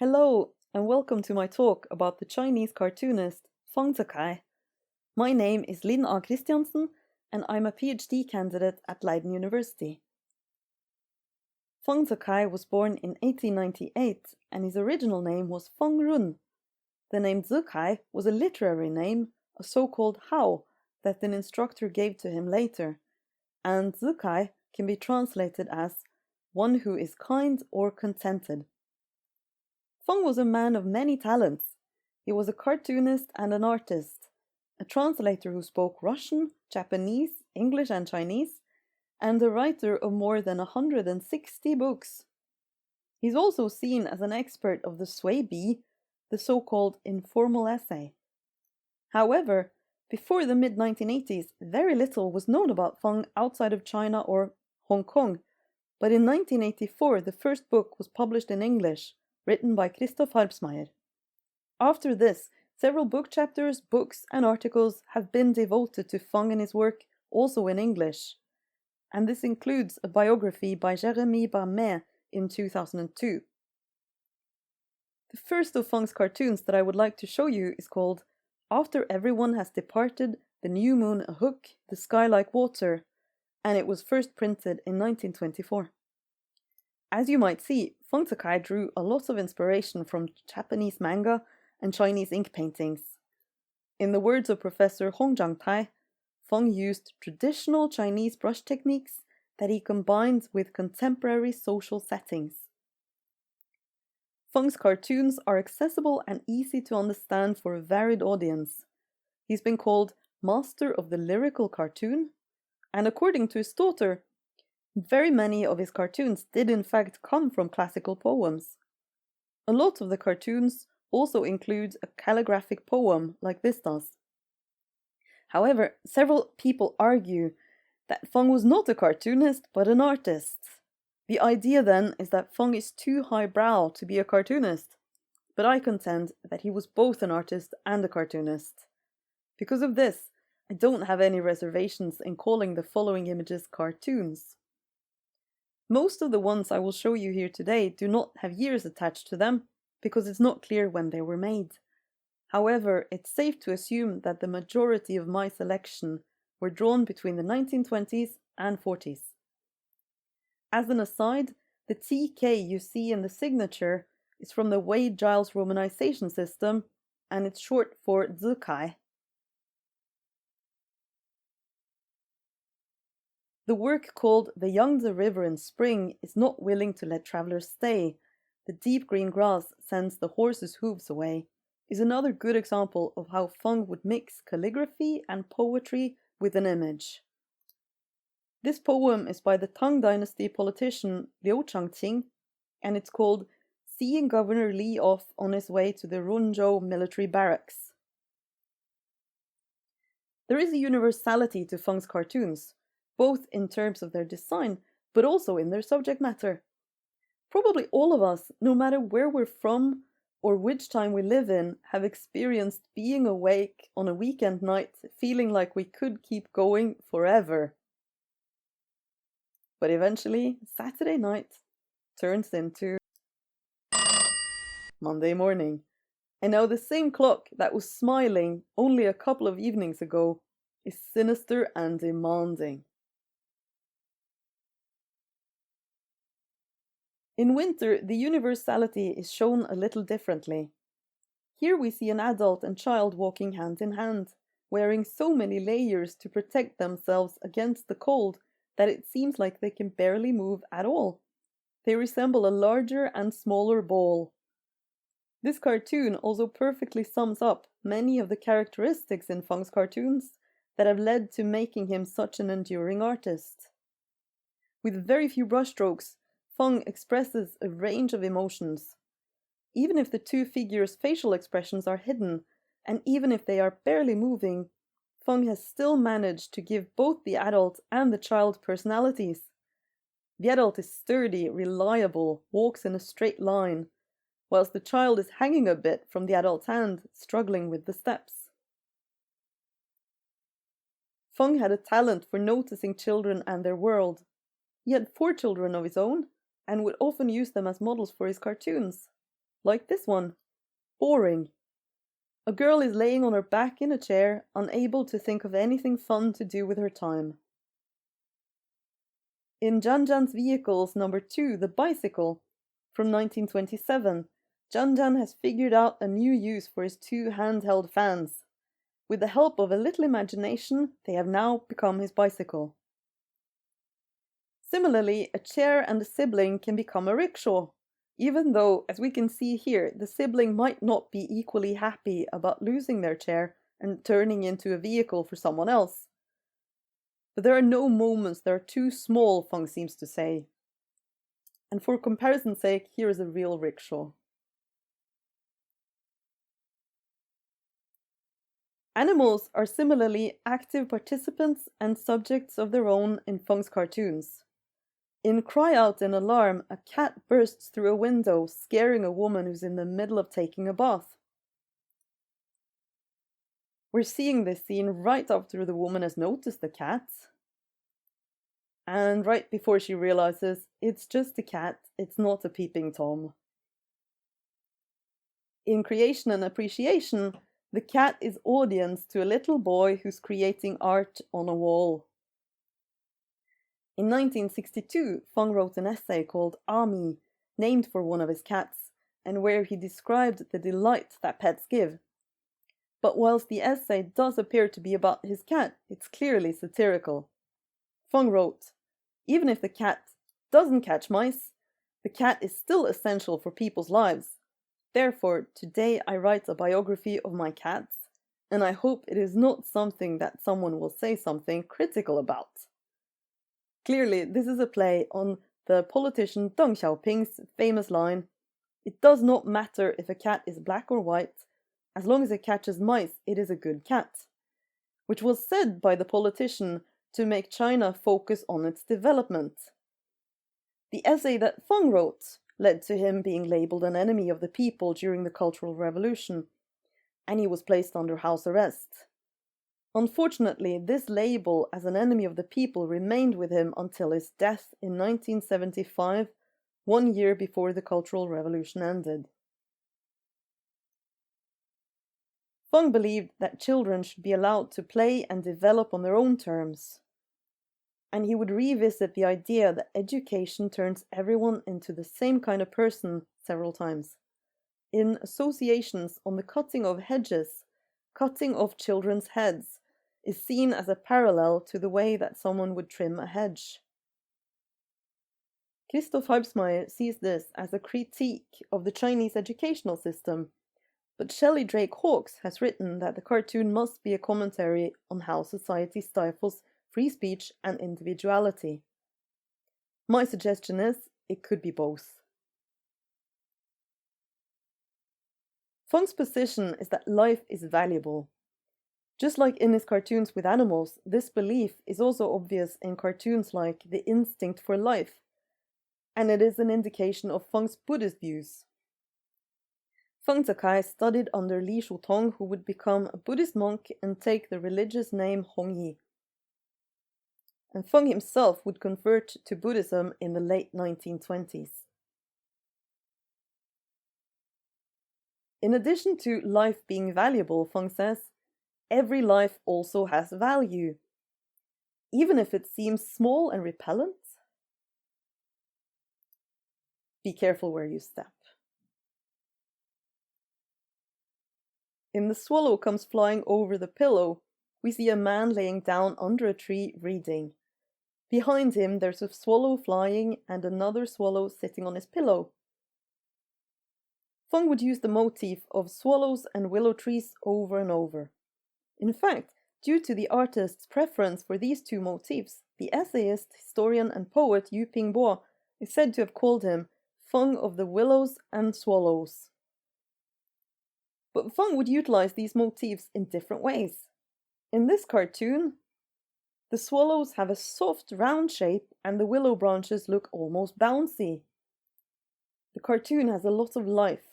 Hello, and welcome to my talk about the Chinese cartoonist Feng Zikai. My name is Lin A. Christiansen, and I'm a PhD candidate at Leiden University. Feng Zikai was born in 1898, and his original name was Feng Run. The name Zikai was a literary name, a so-called Hao, that an instructor gave to him later, and Zikai can be translated as one who is kind or contented. Feng was a man of many talents. He was a cartoonist and an artist, a translator who spoke Russian, Japanese, English and Chinese, and a writer of more than 160 books. He's also seen as an expert of the sui bi, the so-called informal essay. However, before the mid-1980s, very little was known about Feng outside of China or Hong Kong, but in 1984 the first book was published in English, written by Christoph Harpsmeyer. After this, several book chapters, books, and articles have been devoted to Feng and his work, also in English. And this includes a biography by Jérémy Barmet in 2002. The first of Feng's cartoons that I would like to show you is called After Everyone Has Departed, the New Moon a Hook, the Sky Like Water, and it was first printed in 1924. As you might see, Feng Zikai drew a lot of inspiration from Japanese manga and Chinese ink paintings. In the words of Professor Hong Jiangtai, Feng used traditional Chinese brush techniques that he combined with contemporary social settings. Feng's cartoons are accessible and easy to understand for a varied audience. He's been called Master of the Lyrical Cartoon, and according to his daughter, very many of his cartoons did in fact come from classical poems. A lot of the cartoons also include a calligraphic poem like this does. However, several people argue that Feng was not a cartoonist but an artist. The idea then is that Feng is too highbrow to be a cartoonist, but I contend that he was both an artist and a cartoonist. Because of this, I don't have any reservations in calling the following images cartoons. Most of the ones I will show you here today do not have years attached to them, because it's not clear when they were made. However, it's safe to assume that the majority of my selection were drawn between the 1920s and 40s. As an aside, the TK you see in the signature is from the Wade-Giles romanization system, and it's short for Zikai. The work called The Yangtze River in Spring is not willing to let travelers stay. The deep green grass sends the horse's hooves away, is another good example of how Feng would mix calligraphy and poetry with an image. This poem is by the Tang Dynasty politician Liu Changqing, and it's called Seeing Governor Li Off on His Way to the Runzhou Military Barracks. There is a universality to Feng's cartoons, both in terms of their design, but also in their subject matter. Probably all of us, no matter where we're from or which time we live in, have experienced being awake on a weekend night, feeling like we could keep going forever. But eventually, Saturday night turns into Monday morning. And now the same clock that was smiling only a couple of evenings ago is sinister and demanding. In winter, the universality is shown a little differently. Here we see an adult and child walking hand in hand, wearing so many layers to protect themselves against the cold that it seems like they can barely move at all. They resemble a larger and smaller ball. This cartoon also perfectly sums up many of the characteristics in Feng's cartoons that have led to making him such an enduring artist. With very few brushstrokes, Feng expresses a range of emotions. Even if the two figures' facial expressions are hidden, and even if they are barely moving, Feng has still managed to give both the adult and the child personalities. The adult is sturdy, reliable, walks in a straight line, whilst the child is hanging a bit from the adult's hand, struggling with the steps. Feng had a talent for noticing children and their world. He had 4 children of his own, and would often use them as models for his cartoons. like this one. Boring. A girl is laying on her back in a chair, unable to think of anything fun to do with her time. In Janjan's Vehicles number 2, The Bicycle, from 1927, Janjan has figured out a new use for his 2 handheld fans. With the help of a little imagination, they have now become his bicycle. Similarly, a chair and a sibling can become a rickshaw, even though, as we can see here, the sibling might not be equally happy about losing their chair and turning into a vehicle for someone else. But there are no moments that are too small, Feng seems to say. And for comparison's sake, here is a real rickshaw. Animals are similarly active participants and subjects of their own in Feng's cartoons. In Cry Out in Alarm, a cat bursts through a window, scaring a woman who's in the middle of taking a bath. We're seeing this scene right after the woman has noticed the cat, and right before she realizes it's just a cat, it's not a peeping Tom. In Creation and Appreciation, the cat is audience to a little boy who's creating art on a wall. In 1962, Feng wrote an essay called Ami, named for one of his cats, and where he described the delight that pets give. But whilst the essay does appear to be about his cat, it's clearly satirical. Feng wrote, "Even if the cat doesn't catch mice, the cat is still essential for people's lives. Therefore, today I write a biography of my cats, and I hope it is not something that someone will say something critical about." Clearly, this is a play on the politician Deng Xiaoping's famous line, "It does not matter if a cat is black or white, as long as it catches mice, it is a good cat," which was said by the politician to make China focus on its development. The essay that Feng wrote led to him being labeled an enemy of the people during the Cultural Revolution, and he was placed under house arrest. Unfortunately, this label as an enemy of the people remained with him until his death in 1975, 1 year before the Cultural Revolution ended. Feng believed that children should be allowed to play and develop on their own terms, and he would revisit the idea that education turns everyone into the same kind of person several times. In Associations on the Cutting of Hedges, cutting off children's heads is seen as a parallel to the way that someone would trim a hedge. Christoph Heubsmeyer sees this as a critique of the Chinese educational system, but Shelley Drake Hawkes has written that the cartoon must be a commentary on how society stifles free speech and individuality. My suggestion is, it could be both. Feng's position is that life is valuable. Just like in his cartoons with animals, this belief is also obvious in cartoons like The Instinct for Life, and it is an indication of Feng's Buddhist views. Feng Zikai studied under Li Shutong, who would become a Buddhist monk and take the religious name Hongyi. And Feng himself would convert to Buddhism in the late 1920s. In addition to life being valuable, Feng says, every life also has value, even if it seems small and repellent. Be careful where you step. In The Swallow Comes Flying Over the Pillow, we see a man laying down under a tree reading. Behind him there's a swallow flying and another swallow sitting on his pillow. Feng would use the motif of swallows and willow trees over and over. In fact, due to the artist's preference for these two motifs, the essayist, historian and poet Yu Pingbo is said to have called him Feng of the Willows and Swallows. But Feng would utilize these motifs in different ways. In this cartoon, the swallows have a soft round shape and the willow branches look almost bouncy. The cartoon has a lot of life.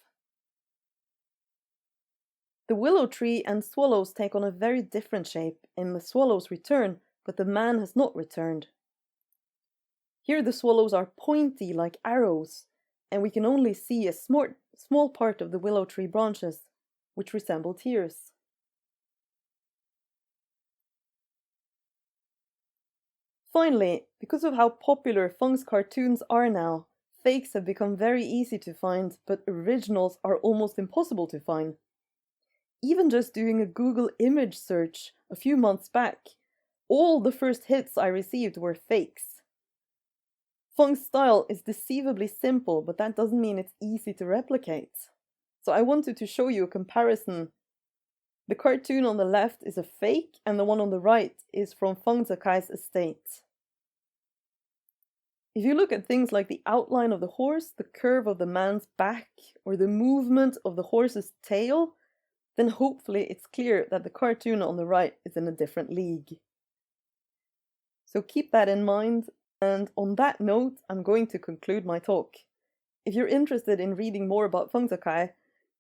The willow tree and swallows take on a very different shape in The Swallows Return, but the man has not returned. Here the swallows are pointy like arrows, and we can only see a small part of the willow tree branches, which resemble tears. Finally, because of how popular Feng's cartoons are now, fakes have become very easy to find, but originals are almost impossible to find. Even just doing a Google image search a few months back, all the first hits I received were fakes. Feng's style is deceivably simple, but that doesn't mean it's easy to replicate. So I wanted to show you a comparison. The cartoon on the left is a fake, and the one on the right is from Feng Zikai's estate. If you look at things like the outline of the horse, the curve of the man's back, or the movement of the horse's tail, then hopefully it's clear that the cartoon on the right is in a different league. So keep that in mind, and on that note, I'm going to conclude my talk. If you're interested in reading more about Feng Zikai,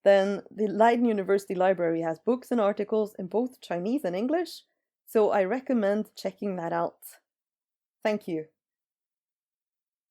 then the Leiden University Library has books and articles in both Chinese and English, so I recommend checking that out. Thank you.